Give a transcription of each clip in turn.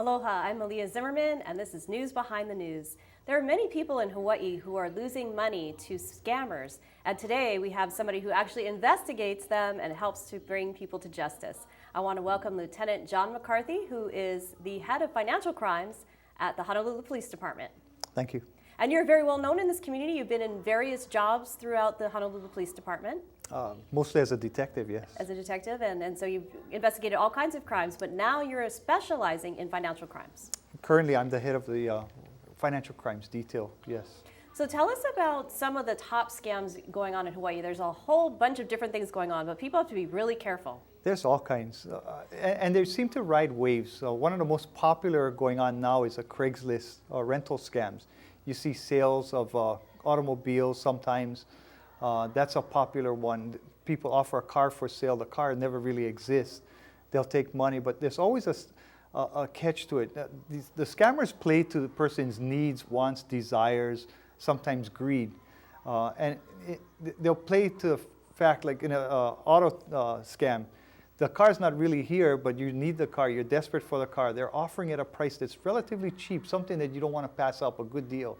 Aloha, I'm Malia Zimmerman, and this is News Behind the News. There are many people in Hawaii who are losing money to scammers, and today we have somebody who actually investigates them and helps to bring people to justice. I want to welcome Lieutenant John McCarthy, who is the head of financial crimes at the Honolulu Police Department. Thank you. And you're very well known in this community. You've been in various jobs throughout the Honolulu Police Department. Mostly as a detective, yes. As a detective, and so you've investigated all kinds of crimes, but now you're specializing in financial crimes. Currently, I'm the head of the financial crimes detail, yes. So tell us about some of the top scams going on in Hawaii. There's a whole bunch of different things going on, but people have to be really careful. There's all kinds, and they seem to ride waves. One of the most popular going on now is a Craigslist rental scams. You see sales of automobiles sometimes. That's a popular one. People offer a car for sale. The car never really exists. They'll take money, but there's always a catch to it. The scammers play to the person's needs, wants, desires, sometimes greed. And they'll play to the fact, like in an auto scam, the car's not really here, but you need the car, you're desperate for the car. They're offering it at a price that's relatively cheap, something that you don't want to pass up, a good deal.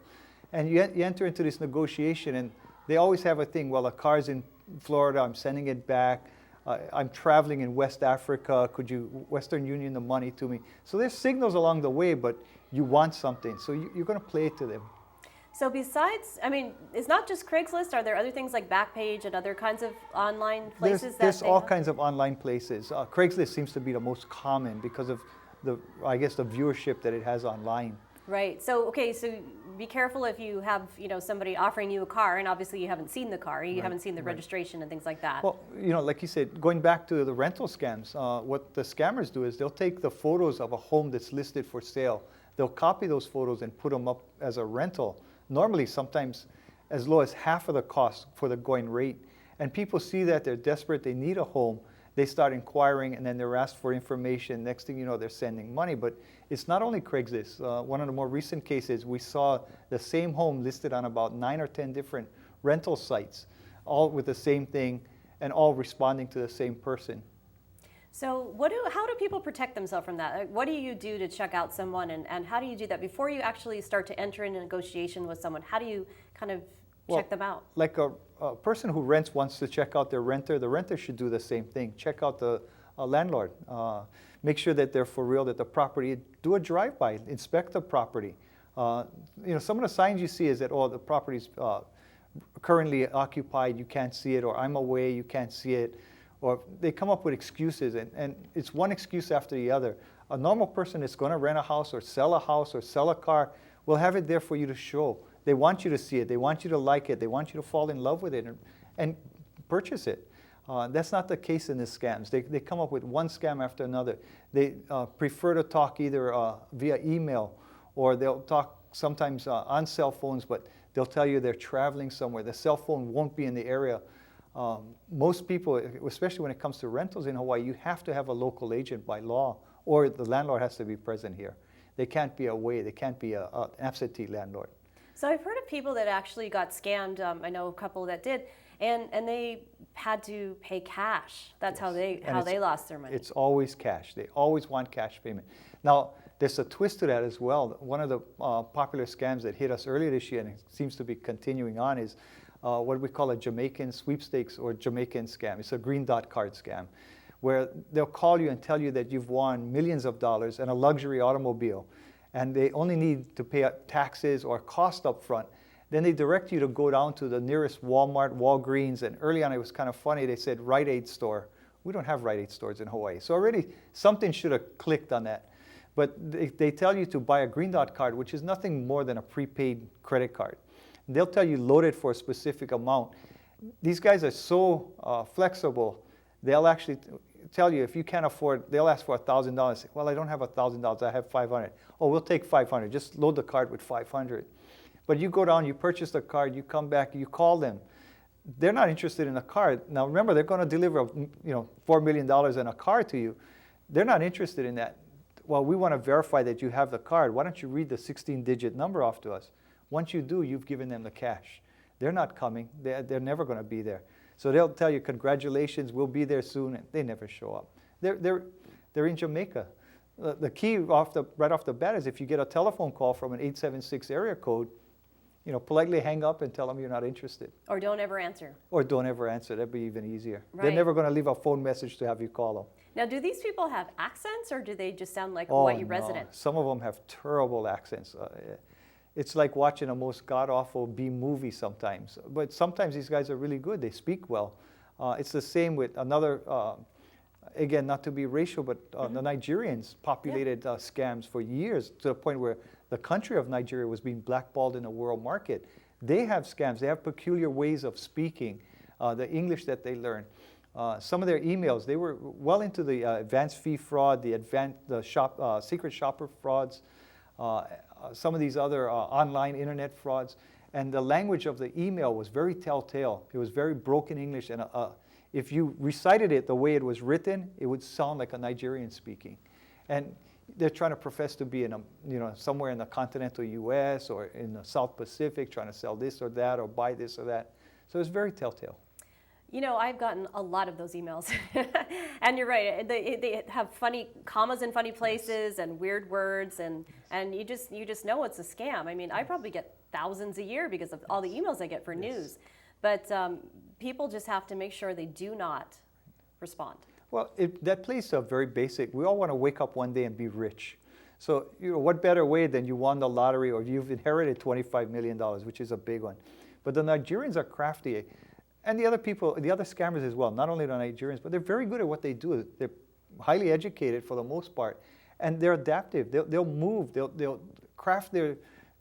And you enter into this negotiation, and they always have a thing, well, the car's in Florida, I'm sending it back. I'm traveling in West Africa, could you Western Union the money to me? So there's signals along the way, but you want something, so you're going to play it to them. So besides, I mean, it's not just Craigslist. Are there other things like Backpage and other kinds of online places? There's all kinds of online places. Craigslist seems to be the most common because of the viewership that it has online. Right. So, okay, so be careful if you have, somebody offering you a car, and obviously you haven't seen the car, you haven't seen the registration and things like that. Well, like you said, going back to the rental scams, what the scammers do is they'll take the photos of a home that's listed for sale. They'll copy those photos and put them up as a rental. Normally, sometimes as low as half of the cost for the going rate. And people see that, they're desperate, they need a home. They start inquiring, and then they're asked for information. Next thing you know, they're sending money. But it's not only Craigslist. One of the more recent cases, we saw the same home listed on about 9 or 10 different rental sites, all with the same thing and all responding to the same person. So how do people protect themselves from that? What do you do to check out someone, and how do you do that before you actually start to enter into a negotiation with someone? How do you kind of check them out? Like a person who rents wants to check out their renter, the renter should do the same thing. Check out the landlord. Make sure that they're for real, that the property, do a drive-by, inspect the property. Some of the signs you see is that, the property's currently occupied, you can't see it, or I'm away, you can't see it. Or they come up with excuses, and it's one excuse after the other. A normal person that's going to rent a house or sell a car will have it there for you to show. They want you to see it. They want you to like it. They want you to fall in love with it and purchase it. That's not the case in the scams. They come up with one scam after another. They prefer to talk either via email, or they'll talk sometimes on cell phones, but they'll tell you they're traveling somewhere. The cell phone won't be in the area. Most people, especially when it comes to rentals in Hawaii, you have to have a local agent by law, or the landlord has to be present here. They can't be away. They can't be an absentee landlord. So I've heard of people that actually got scammed. I know a couple that did, and they had to pay cash. That's how they lost their money. It's always cash. They always want cash payment. Now, there's a twist to that as well. One of the popular scams that hit us earlier this year, and it seems to be continuing on, is what we call a Jamaican sweepstakes or Jamaican scam. It's a green dot card scam, where they'll call you and tell you that you've won millions of dollars and a luxury automobile, and they only need to pay taxes or cost up front. Then they direct you to go down to the nearest Walmart, Walgreens, and early on it was kind of funny, they said Rite Aid store. We don't have Rite Aid stores in Hawaii, so already something should have clicked on that. But they tell you to buy a green dot card, which is nothing more than a prepaid credit card. They'll tell you load it for a specific amount. These guys are so flexible. They'll actually tell you if you can't afford, they'll ask for $1,000. Well, I don't have $1,000, I have $500. Oh, we'll take $500. Just load the card with $500. But you go down, you purchase the card, you come back, you call them. They're not interested in a card. Now remember, they're going to deliver, $4 million in a car to you. They're not interested in that. Well, we want to verify that you have the card. Why don't you read the 16-digit number off to us? Once you do, you've given them the cash. They're not coming. They're never going to be there. So they'll tell you, congratulations, we'll be there soon, and they never show up. They're in Jamaica. The key right off the bat is if you get a telephone call from an 876 area code, politely hang up and tell them you're not interested. Or don't ever answer. Or don't ever answer. That'd be even easier. Right. They're never going to leave a phone message to have you call them. Now, do these people have accents, or do they just sound like Oh, Hawaii no. residents? Some of them have terrible accents. It's like watching a most god-awful B movie sometimes. But sometimes these guys are really good. They speak well. It's the same with another, again, not to be racial, but the Nigerians populated scams for years to the point where the country of Nigeria was being blackballed in the world market. They have scams. They have peculiar ways of speaking, the English that they learn. Some of their emails, they were well into the advanced fee fraud, the secret shopper frauds, some of these other online internet frauds. And the language of the email was very telltale. It was very broken English. And if you recited it the way it was written, it would sound like a Nigerian speaking. And they're trying to profess to be somewhere in the continental U.S. or in the South Pacific, trying to sell this or that or buy this or that. So it's very telltale. I've gotten a lot of those emails. And you're right. They have funny commas in funny places and weird words, and you just know it's a scam. I mean, I probably get thousands a year because of all the emails I get for news. But people just have to make sure they do not respond. Well, that plays a very basic. We all want to wake up one day and be rich. So, what better way than you won the lottery or you've inherited $25 million, which is a big one. But the Nigerians are crafty. And the other people, the other scammers as well, not only the Nigerians, but they're very good at what they do. They're highly educated for the most part. And they're adaptive. They'll move. They'll craft their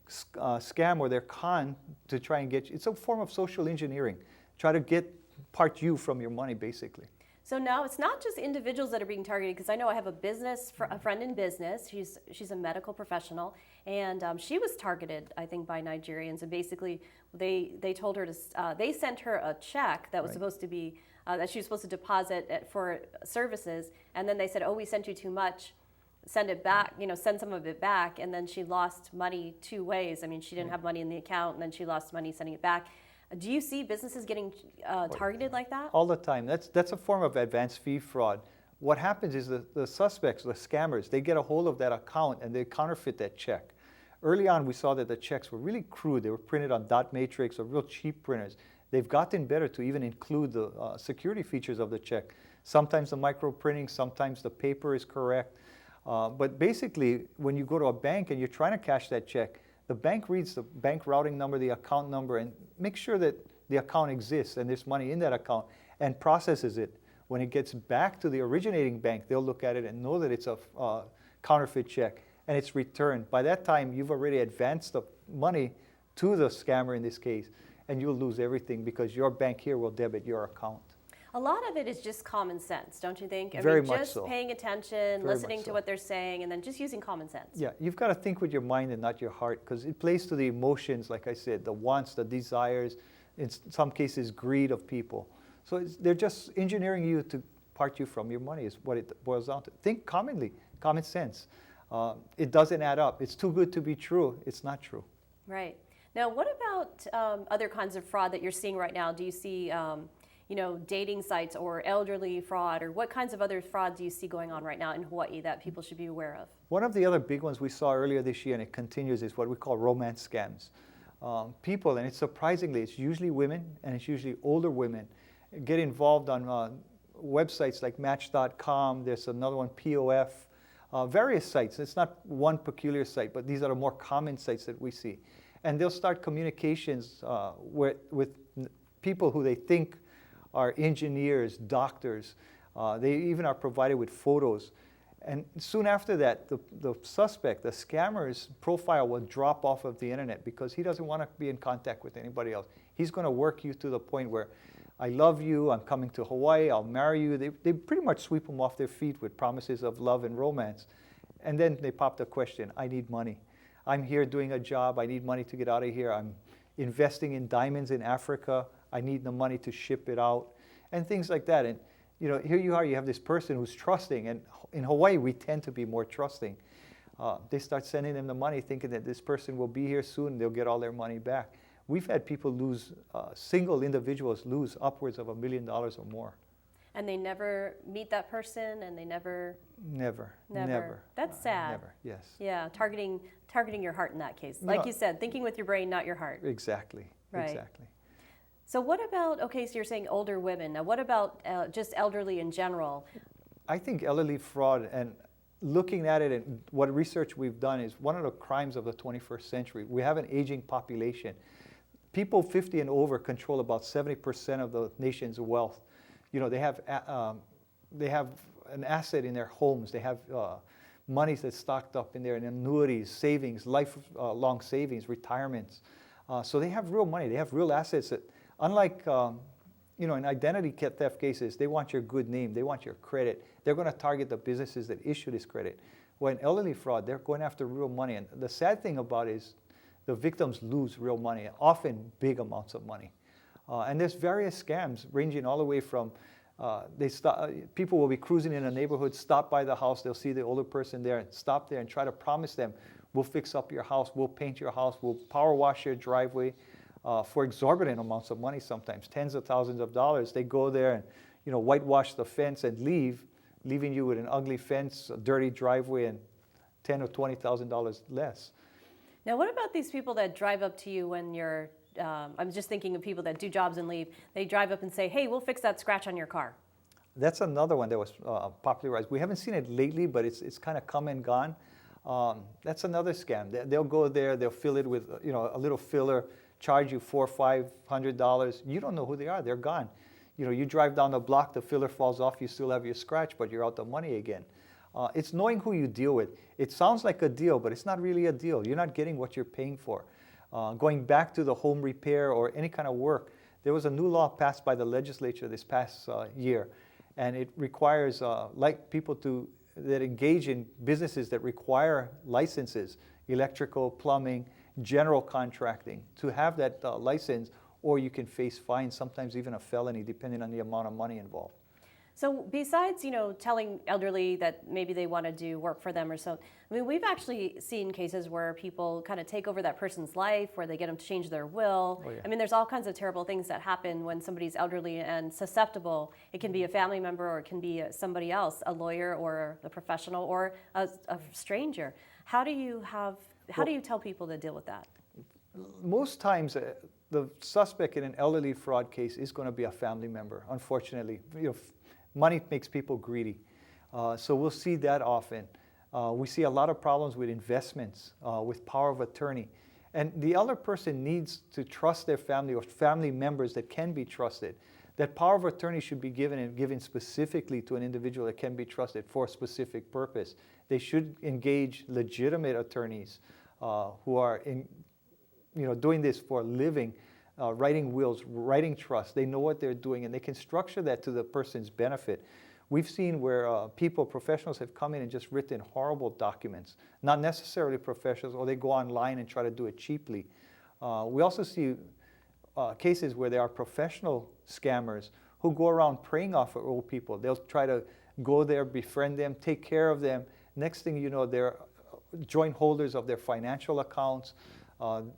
scam or their con to try and get you. It's a form of social engineering. Try to part you from your money, basically. So now it's not just individuals that are being targeted, because I know I have a friend in business. She's a medical professional, and she was targeted, I think, by Nigerians. And basically, they told her they sent her a check that was supposed to be that she was supposed to deposit for services, and then they said, "Oh, we sent you too much. Send it back. Send some of it back." And then she lost money two ways. I mean, she didn't have money in the account, and then she lost money sending it back. Do you see businesses getting targeted like that? All the time. That's a form of advanced fee fraud. What happens is the suspects, the scammers, they get a hold of that account and they counterfeit that check. Early on, we saw that the checks were really crude. They were printed on dot matrix or real cheap printers. They've gotten better to even include the security features of the check. Sometimes the micro printing, sometimes the paper is correct. But basically, when you go to a bank and you're trying to cash that check, the bank reads the bank routing number, the account number, and makes sure that the account exists and there's money in that account and processes it. When it gets back to the originating bank, they'll look at it and know that it's a counterfeit check and it's returned. By that time, you've already advanced the money to the scammer in this case, and you'll lose everything because your bank here will debit your account. A lot of it is just common sense, don't you think? Very much just so. Paying attention, Very listening much to so. what they're saying, and then just using common sense. Yeah, you've got to think with your mind and not your heart, because it plays to the emotions, like I said, the wants, the desires, in some cases, greed of people. So they're just engineering you to part you from your money is what it boils down to. Think commonly, common sense. It doesn't add up. It's too good to be true. It's not true. Right. Now, what about other kinds of fraud that you're seeing right now? Do you see dating sites or elderly fraud, or what kinds of other fraud do you see going on right now in Hawaii that people should be aware of? One of the other big ones we saw earlier this year, and it continues, is what we call romance scams. People, and it's usually women, and it's usually older women, get involved on websites like Match.com. There's another one, POF, various sites. It's not one peculiar site, but these are the more common sites that we see. And they'll start communications with people who they think are engineers, doctors. They even are provided with photos. And soon after that, the suspect, the scammer's profile will drop off of the internet because he doesn't want to be in contact with anybody else. He's going to work you to the point where, I love you, I'm coming to Hawaii, I'll marry you. They pretty much sweep them off their feet with promises of love and romance. And then they pop the question, I need money. I'm here doing a job, I need money to get out of here. I'm investing in diamonds in Africa. I need the money to ship it out, and things like that. And here you are, you have this person who's trusting, and in Hawaii we tend to be more trusting. They start sending them the money thinking that this person will be here soon, they'll get all their money back. We've had people lose, single individuals lose upwards of $1 million or more. and they never meet that person, and they never. Never. That's sad. Never, yes. Yeah, targeting your heart in that case. No. Like you said, thinking with your brain, not your heart. Exactly, Right. exactly. So what about, okay, so you're saying older women. Now what about just elderly in general? I think elderly fraud, and looking at it and what research we've done, is one of the crimes of the 21st century. We have an aging population. People 50 and over control about 70% of the nation's wealth. You know, they have an asset in their homes. They have monies that's stocked up in there, in annuities, savings, lifelong savings, retirements. So they have real money. They have real assets that, unlike in identity theft cases, they want your good name. They want your credit. They're going to target the businesses that issue this credit. When elderly fraud, they're going after real money. And the sad thing about it is the victims lose real money, often big amounts of money. And there's various scams ranging all the way from people will be cruising in a neighborhood, stop by the house, they'll see the older person there, and stop there and try to promise them, we'll fix up your house, we'll paint your house, we'll power wash your driveway for exorbitant amounts of money sometimes, tens of thousands of dollars. They go there and whitewash the fence and leaving you with an ugly fence, a dirty driveway, and $10,000 or $20,000 less. Now what about these people that drive up to you when you're, I'm just thinking of people that do jobs and leave. They drive up and say, hey, we'll fix that scratch on your car. That's another one that was popularized. We haven't seen it lately, but it's kind of come and gone. That's another scam. They'll go there, they'll fill it with a little filler, charge you $400 or $500. You don't know who they are. They're gone. You drive down the block, the filler falls off, you still have your scratch, but you're out the money again. It's knowing who you deal with. It sounds like a deal, but it's not really a deal. You're not getting what you're paying for. Going back to the home repair or any kind of work, there was a new law passed by the legislature this past year, and it requires people that engage in businesses that require licenses, electrical, plumbing, general contracting, to have that license, or you can face fines, sometimes even a felony, depending on the amount of money involved. So besides, telling elderly that maybe they want to do work for them or so, I mean, we've actually seen cases where people kind of take over that person's life, where they get them to change their will. Oh, yeah. I mean, there's all kinds of terrible things that happen when somebody's elderly and susceptible. It can be a family member, or it can be somebody else, a lawyer or a professional or a stranger. How do you tell people to deal with that? Most times, the suspect in an elderly fraud case is going to be a family member, unfortunately. Money makes people greedy. So we'll see that often. We see a lot of problems with investments, with power of attorney. And the elder person needs to trust their family or family members that can be trusted. That power of attorney should be given specifically to an individual that can be trusted for a specific purpose. They should engage legitimate attorneys who are doing this for a living, writing wills, writing trusts. They know what they're doing, and they can structure that to the person's benefit. We've seen where professionals have come in and just written horrible documents, not necessarily professionals, or they go online and try to do it cheaply. We also see cases where there are professional scammers who go around preying off of old people. They'll try to go there, befriend them, take care of them. Next thing you know, they're joint holders of their financial accounts.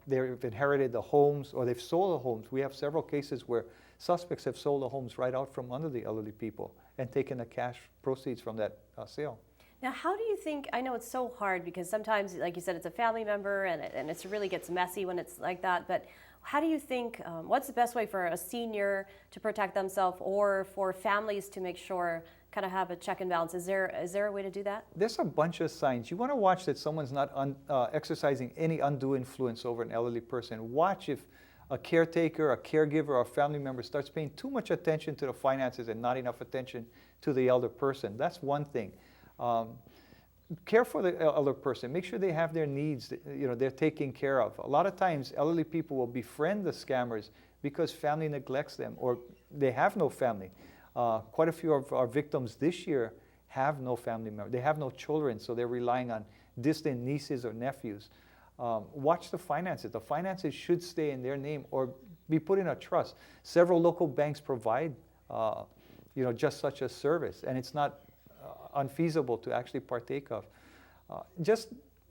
They've inherited the homes, or they've sold the homes. We have several cases where suspects have sold the homes right out from under the elderly people and taken the cash proceeds from that sale. Now, how do you think, I know it's so hard because sometimes, like you said, it's a family member and it really gets messy when it's like that, but how do you think, what's the best way for a senior to protect themselves, or for families to make sure, kind of have a check and balance? Is there a way to do that? There's a bunch of signs. You want to watch that someone's not exercising any undue influence over an elderly person. Watch if a caretaker, a caregiver, or a family member starts paying too much attention to the finances and not enough attention to the elder person. That's one thing. Care for the elder person. Make sure they have their needs, they're taken care of. A lot of times, elderly people will befriend the scammers because family neglects them, or they have no family. Quite a few of our victims this year have no family member. They have no children, so they're relying on distant nieces or nephews. Watch the finances. The finances should stay in their name or be put in a trust. Several local banks provide, just such a service, and it's not unfeasible to actually partake of.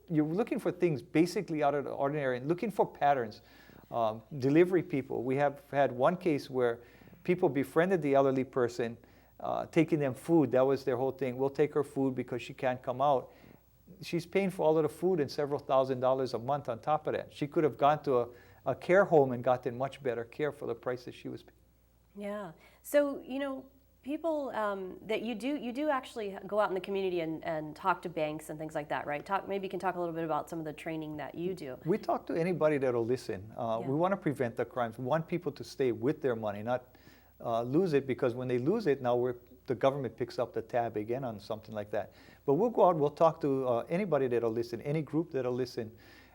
You're looking for things basically out of the ordinary and looking for patterns. Delivery people. We have had one case where people befriended the elderly person. taking them food. That was their whole thing. We'll take her food because she can't come out. She's paying for all of the food and several $1,000s a month on top of that. She could have gone to a care home and gotten much better care for the price that she was paying. Yeah. So, people that you do actually go out in the community and talk to banks and things like that, right? Maybe you can talk a little bit about some of the training that you do. We talk to anybody that'll listen. We want to prevent the crimes. We want people to stay with their money, not lose it, because when they lose it, now the government picks up the tab again on something like that. But we'll go out, we'll talk to anybody that'll listen, any group that'll listen,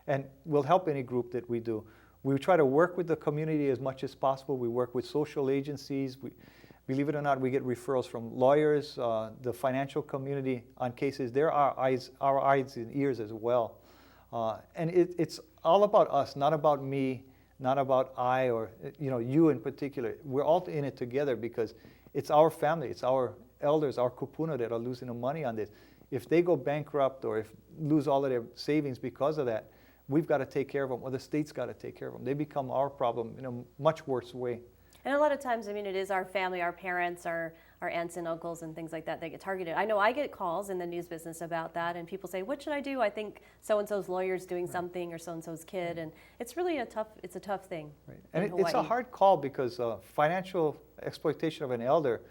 and we'll help any group that we do. We try to work with the community as much as possible. We work with social agencies. Believe it or not, we get referrals from lawyers, the financial community on cases. They're our eyes and ears as well. And it's all about us, not about me, not about I or you in particular. We're all in it together because it's our family, it's our elders, our kupuna that are losing the money on this. If they go bankrupt or lose all of their savings because of that, we've got to take care of them, or the state's got to take care of them. They become our problem in a much worse way. And a lot of times, it is our family, our parents, our aunts and uncles and things like that get targeted. I know I get calls in the news business about that, and people say, what should I do? I think so-and-so's lawyer's doing something, or so-and-so's kid, and it's really a tough thing. Right. And it's a hard call because financial exploitation of an elder,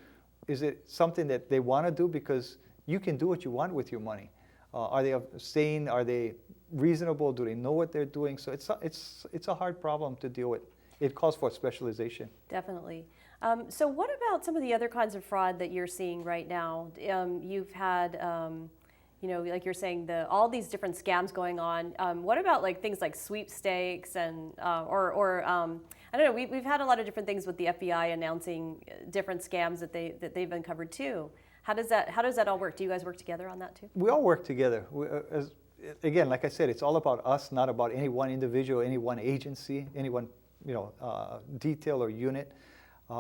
is it something that they want to do? Because you can do what you want with your money. Are they sane? Are they reasonable? Do they know what they're doing? So it's a hard problem to deal with. It calls for specialization. Definitely. So what about some of the other kinds of fraud that you're seeing right now? You've had, like you're saying, all these different scams going on. What about things like sweepstakes and I don't know. We've had a lot of different things with the FBI announcing different scams that they've uncovered too. How does that all work? Do you guys work together on that too? We all work together. Again, like I said, it's all about us, not about any one individual, any one agency, any one detail or unit.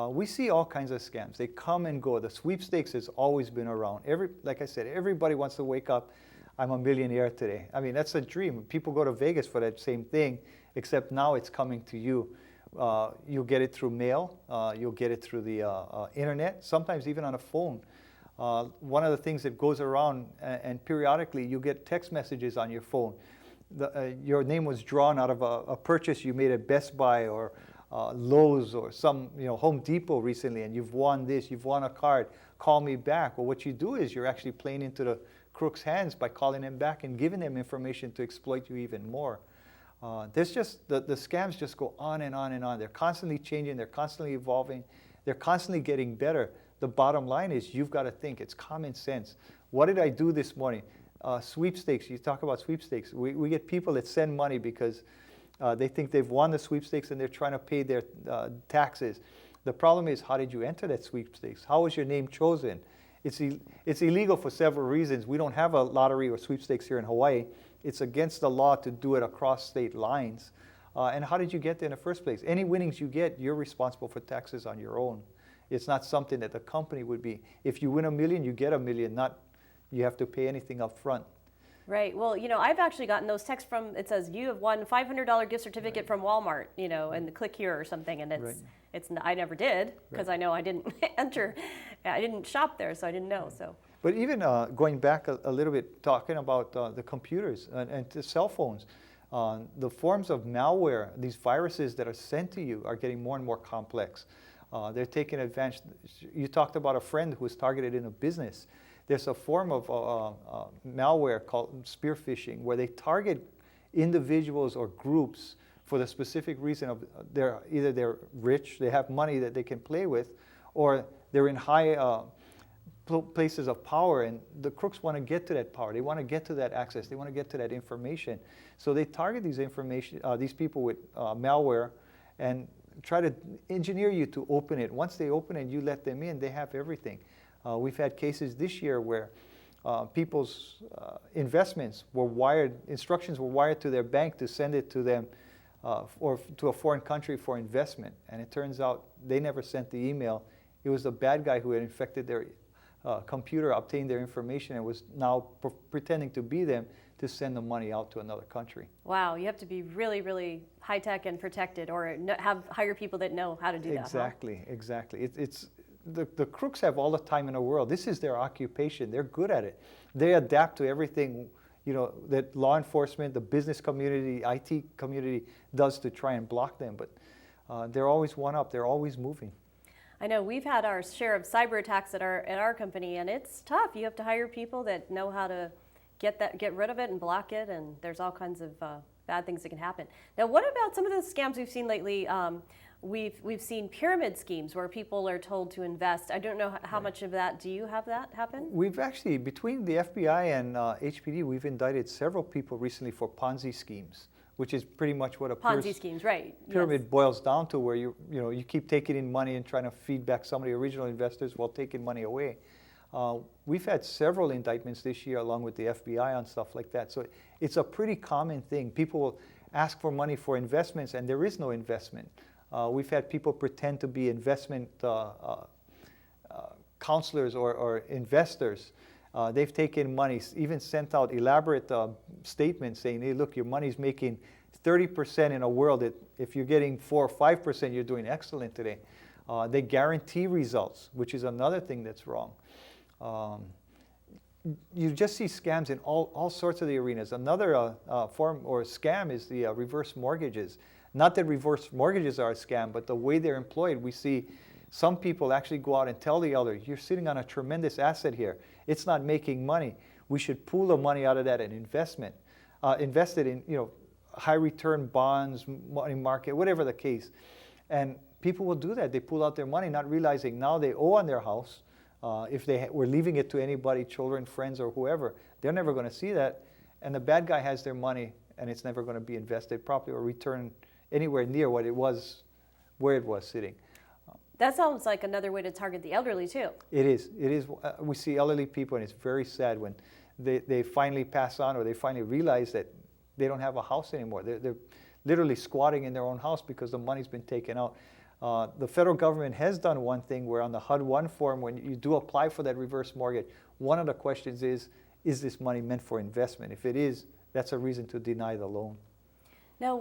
We see all kinds of scams. They come and go. The sweepstakes has always been around. Like I said, everybody wants to wake up, I'm a millionaire today. I mean, that's a dream. People go to Vegas for that same thing, except now it's coming to you. You'll get it through mail. You'll get it through the internet, sometimes even on a phone. One of the things that goes around, and periodically you get text messages on your phone. Your name was drawn out of a purchase you made at Best Buy or Lowe's or some Home Depot recently, and you've won this, you've won a card, call me back. Well, what you do is you're actually playing into the crook's hands by calling them back and giving them information to exploit you even more. There's just the scams just go on and on and on. They're constantly changing, they're constantly evolving, they're constantly getting better. The bottom line is you've got to think. It's common sense. What did I do this morning? Sweepstakes. You talk about sweepstakes. We get people that send money because they think they've won the sweepstakes and they're trying to pay their taxes. The problem is, how did you enter that sweepstakes? How was your name chosen? It's illegal for several reasons. We don't have a lottery or sweepstakes here in Hawaii. It's against the law to do it across state lines. And how did you get there in the first place? Any winnings you get, you're responsible for taxes on your own. It's not something that the company would be. If you win $1 million, you get $1 million, not you have to pay anything up front. Right. Well, I've actually gotten those texts it says you have won $500 gift certificate from Walmart, and click here or something, and I never did because I know I didn't enter, I didn't shop there, so I didn't know. So. But even going back a little bit, talking about the computers and the cell phones, the forms of malware, these viruses that are sent to you are getting more and more complex. They're taking advantage. You talked about a friend who was targeted in a business. There's a form of malware called spear phishing, where they target individuals or groups for the specific reason of either they're rich, they have money that they can play with, or they're in high places of power, and the crooks want to get to that power. They want to get to that access. They want to get to that information. So they target these people with malware and try to engineer you to open it. Once they open it, you let them in, they have everything. We've had cases this year where people's investments were wired, instructions were wired to their bank to send it to them or to a foreign country for investment. And it turns out they never sent the email. It was the bad guy who had infected their computer, obtained their information, and was now pretending to be them to send the money out to another country. Wow, you have to be really, really high-tech and protected, or hire people that know how to do that. Exactly. the crooks have all the time in the world. This is their occupation. They're good at it. They adapt to everything, that law enforcement, the business community, IT community does to try and block them. But they're always one up. They're always moving. I know we've had our share of cyber attacks at our company, and it's tough. You have to hire people that know how to get rid of it and block it, and there's all kinds of bad things that can happen. Now, what about some of the scams we've seen lately? We've seen pyramid schemes where people are told to invest. I don't know how much of that. Do you have that happen? We've actually, between the FBI and HPD, we've indicted several people recently for Ponzi schemes, which is pretty much what a Ponzi schemes, right? pyramid boils down to, where you keep taking in money and trying to feed back some of the original investors while taking money away. We've had several indictments this year along with the FBI on stuff like that. So it's a pretty common thing. People will ask for money for investments, and there is no investment. We've had people pretend to be investment counselors or investors. They've taken money, even sent out elaborate statements saying, hey, look, your money's making 30% in a world that if you're getting 4 or 5%, you're doing excellent today. They guarantee results, which is another thing that's wrong. You just see scams in all sorts of the arenas. Another form or scam is the reverse mortgages. Not that reverse mortgages are a scam, but the way they're employed, we see some people actually go out and tell the other, you're sitting on a tremendous asset here. It's not making money. We should pool the money out of that and invest it in high return bonds, money market, whatever the case. And people will do that. They pull out their money, not realizing now they owe on their house. If they were leaving it to anybody, children, friends, or whoever, they're never going to see that. And the bad guy has their money, and it's never going to be invested properly or returned anywhere near what it was, where it was sitting. That sounds like another way to target the elderly too. It is. We see elderly people, and it's very sad when they finally pass on or they finally realize that they don't have a house anymore. They're literally squatting in their own house because the money's been taken out. The federal government has done one thing where on the HUD-1 form, when you do apply for that reverse mortgage, one of the questions is this money meant for investment? If it is, that's a reason to deny the loan. Now,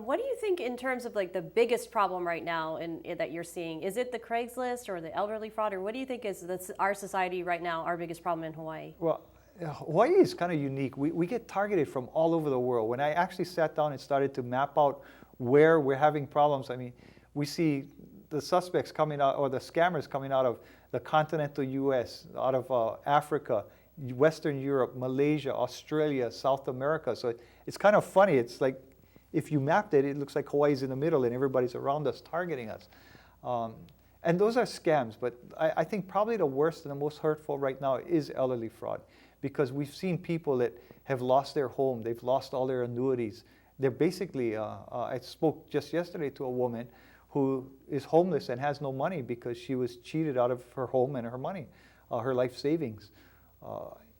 what do you think in terms of like the biggest problem right now that you're seeing? Is it the Craigslist or the elderly fraud, or what do you think is our society right now, our biggest problem in Hawaii? Well, Hawaii is kind of unique. We get targeted from all over the world. When I actually sat down and started to map out where we're having problems, I mean, we see the suspects coming out, or the scammers coming out of the continental U.S., out of Africa, Western Europe, Malaysia, Australia, South America. So it's kind of funny. It's like, if you mapped it, it looks like Hawaii's in the middle and everybody's around us targeting us. And those are scams, but I think probably the worst and the most hurtful right now is elderly fraud, because we've seen people that have lost their home, they've lost all their annuities. They're basically, I spoke just yesterday to a woman who is homeless and has no money because she was cheated out of her home and her money, her life savings.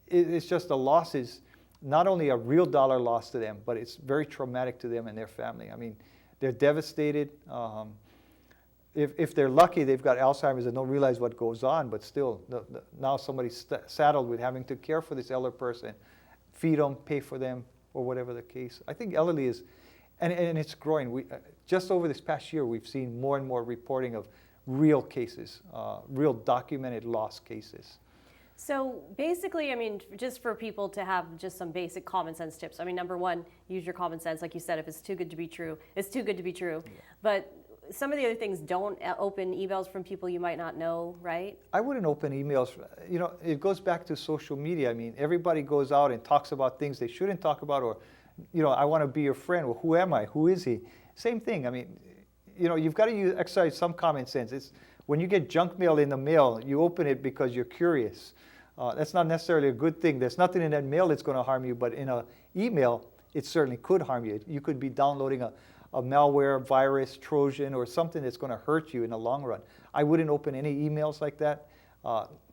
It's just the loss is not only a real dollar loss to them, but it's very traumatic to them and their family. I mean, they're devastated. If they're lucky, they've got Alzheimer's and don't realize what goes on, but still, now somebody's saddled with having to care for this elder person, feed them, pay for them, or whatever the case. I think elderly is, and it's growing. Just over this past year, we've seen more and more reporting of real cases, real documented loss cases. So basically, I mean, just for people to have just some basic common sense tips. I mean, number one, use your common sense. Like you said, if it's too good to be true, it's too good to be true. Yeah. But some of the other things, don't open emails from people you might not know, right? I wouldn't open emails. You know, it goes back to social media. I mean, everybody goes out and talks about things they shouldn't talk about, or, I want to be your friend. Well, who am I? Who is he? Same thing. I mean, you've got to exercise some common sense. It's when you get junk mail in the mail, you open it because you're curious. That's not necessarily a good thing. There's nothing in that mail that's going to harm you, but in an email, it certainly could harm you. You could be downloading a malware, virus, Trojan, or something that's going to hurt you in the long run. I wouldn't open any emails like that.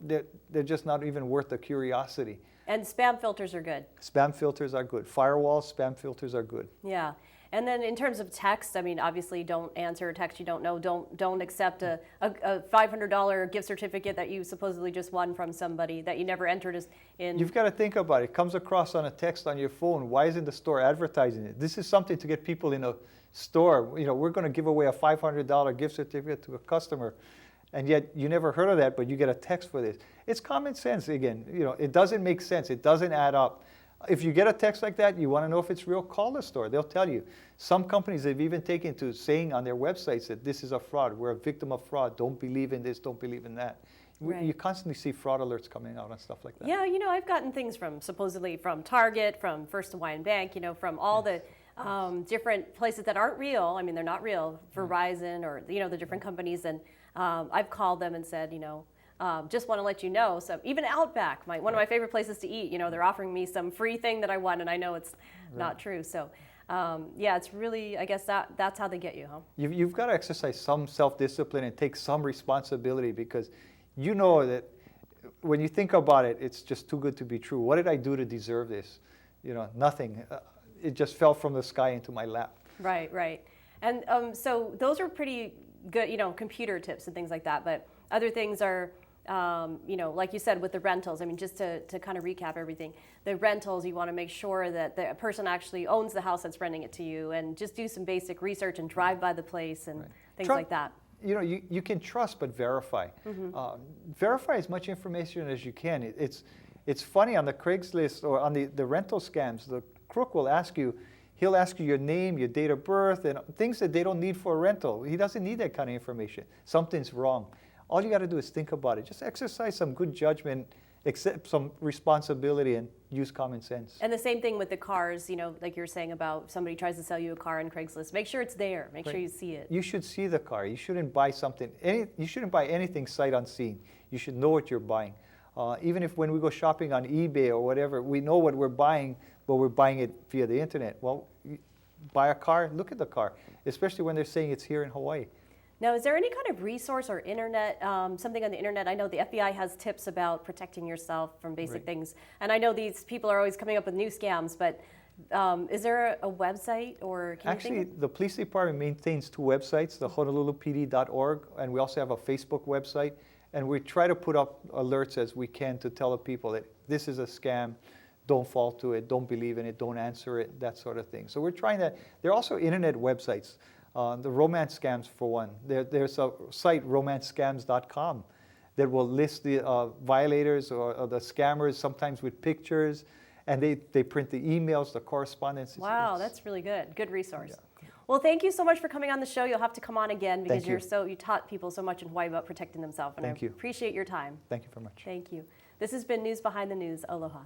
They're just not even worth the curiosity. And spam filters are good. Spam filters are good. Firewalls, spam filters are good. Yeah. And then in terms of text, I mean, obviously don't answer a text you don't know. Don't accept a $500 gift certificate that you supposedly just won from somebody that you never entered in. You've got to think about it. It comes across on a text on your phone. Why isn't the store advertising it? This is something to get people in a store. We're going to give away a $500 gift certificate to a customer. and yet you never heard of that, but you get a text for this. It's common sense again. It doesn't make sense. It doesn't add up. If you get a text like that, you want to know if it's real, call the store. They'll tell you. Some companies have even taken to saying on their websites that this is a fraud. We're a victim of fraud. Don't believe in this. Don't believe in that. Right. You constantly see fraud alerts coming out and stuff like that. Yeah, I've gotten things supposedly from Target, from First Hawaiian Bank, from all the different places that aren't real. I mean, they're not real. Verizon or, the different companies. And I've called them and said, just want to let you know. So even Outback, one of my favorite places to eat, they're offering me some free thing that I want, and I know it's not true. So it's really, I guess that's how they get you, huh? You've got to exercise some self-discipline and take some responsibility, because you know that when you think about it, it's just too good to be true. What did I do to deserve this? Nothing. It just fell from the sky into my lap. Right. And so those are pretty good, computer tips and things like that. But other things are, like you said, with the rentals. I mean, just to kind of recap everything, the rentals, you want to make sure that the person actually owns the house that's renting it to you, and just do some basic research and drive by the place and things like that. You can trust, but verify. Verify as much information as you can. It's funny, on the Craigslist or on the rental scams, the crook will he'll ask you your name, your date of birth, and things that they don't need for a rental. He doesn't need that kind of information. Something's wrong. All you got to do is think about it. Just exercise some good judgment, accept some responsibility, and use common sense. And the same thing with the cars, like you were saying about somebody tries to sell you a car on Craigslist. Make sure it's there. Make sure you see it. You should see the car. You shouldn't buy you shouldn't buy anything sight unseen. You should know what you're buying. Even if when we go shopping on eBay or whatever, we know what we're buying, but we're buying it via the internet. Well, buy a car, look at the car, especially when they're saying it's here in Hawaii. Now, is there any kind of resource or internet, something on the internet? I know the FBI has tips about protecting yourself from basic things. And I know these people are always coming up with new scams, but is there a website or can Actually, you think the police department maintains two websites, the honolulupd.org, and we also have a Facebook website. And we try to put up alerts as we can to tell the people that this is a scam, don't fall to it, don't believe in it, don't answer it, that sort of thing. So we're trying that. There are also internet websites, the romance scams for one. There's a site, romancescams.com, that will list the violators or the scammers, sometimes with pictures, and they print the emails, the correspondence. Wow, that's really good. Good resource. Yeah. Well, thank you so much for coming on the show. You'll have to come on again because you taught people so much in Hawaii about protecting themselves, and I appreciate your time. Thank you very much. Thank you. This has been News Behind the News. Aloha.